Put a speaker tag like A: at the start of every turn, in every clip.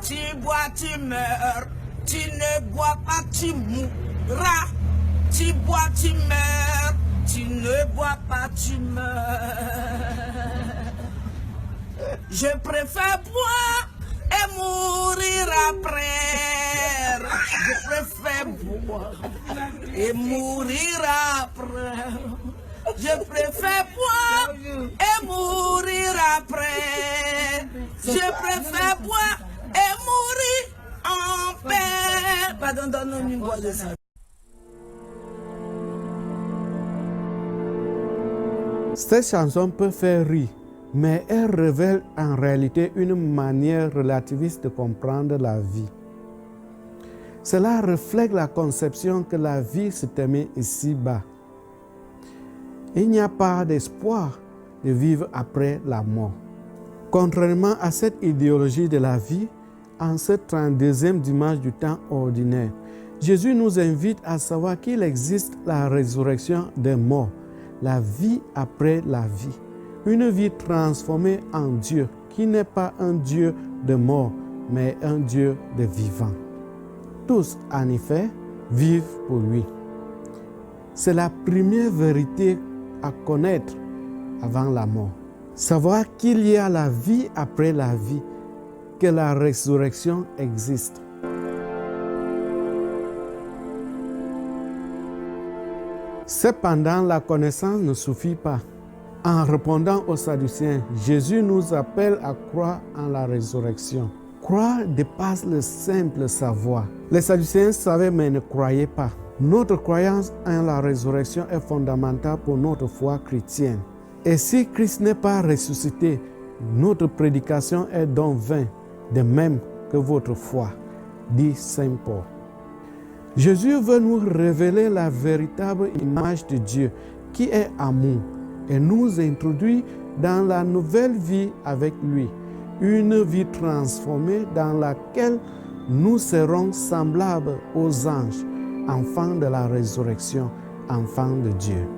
A: Tu bois, tu meurs. Tu ne bois pas, tu mourras. Tu bois, tu meurs. Tu ne bois pas, tu meurs. Je préfère boire et mourir après. Je préfère boire et mourir après. Je préfère boire et mourir après. Je préfère boire et mourir en paix. Pardon, donne-nous une voix de ça.
B: Cette chanson peut faire rire, mais elle révèle en réalité une manière relativiste de comprendre la vie. Cela reflète la conception que la vie se termine ici-bas. Il n'y a pas d'espoir de vivre après la mort. Contrairement à cette idéologie de la vie, en ce 32e dimanche du temps ordinaire, Jésus nous invite à savoir qu'il existe la résurrection des morts, la vie après la vie, une vie transformée en Dieu qui n'est pas un Dieu de mort, mais un Dieu de vivant. Tous, en effet, vivent pour lui. C'est la première vérité à connaître avant la mort. Savoir qu'il y a la vie après la vie, que la résurrection existe. Cependant, la connaissance ne suffit pas. En répondant aux Sadducéens, Jésus nous appelle à croire en la résurrection. Croire dépasse le simple savoir. Les Sadducéens savaient mais ne croyaient pas. Notre croyance en la résurrection est fondamentale pour notre foi chrétienne. Et si Christ n'est pas ressuscité, notre prédication est donc vaine, de même que votre foi, dit Saint Paul. Jésus veut nous révéler la véritable image de Dieu, qui est amour, et nous introduit dans la nouvelle vie avec lui, une vie transformée dans laquelle nous serons semblables aux anges, enfants de la résurrection, enfants de Dieu.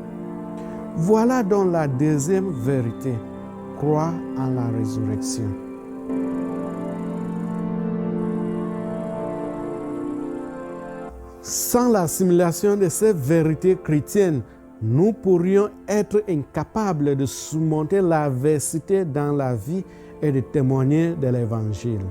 B: Voilà donc la deuxième vérité, croire en la résurrection. Sans l'assimilation de ces vérités chrétiennes, nous pourrions être incapables de surmonter l'adversité dans la vie et de témoigner de l'Évangile.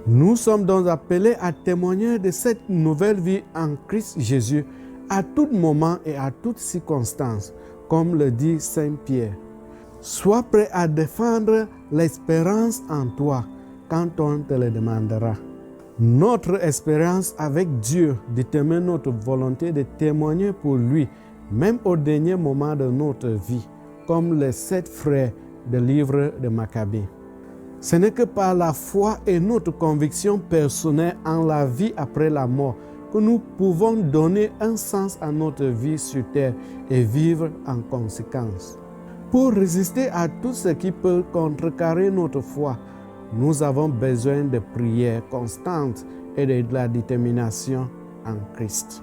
B: Nous sommes donc appelés à témoigner de cette nouvelle vie en Christ Jésus à tout moment et à toute circonstance, comme le dit Saint Pierre. Sois prêt à défendre l'espérance en toi quand on te le demandera. Notre espérance avec Dieu détermine notre volonté de témoigner pour lui, même au dernier moment de notre vie, comme les 7 frères du livre de Maccabée. Ce n'est que par la foi et notre conviction personnelle en la vie après la mort que nous pouvons donner un sens à notre vie sur terre et vivre en conséquence. Pour résister à tout ce qui peut contrecarrer notre foi, nous avons besoin de prières constantes et de la détermination en Christ.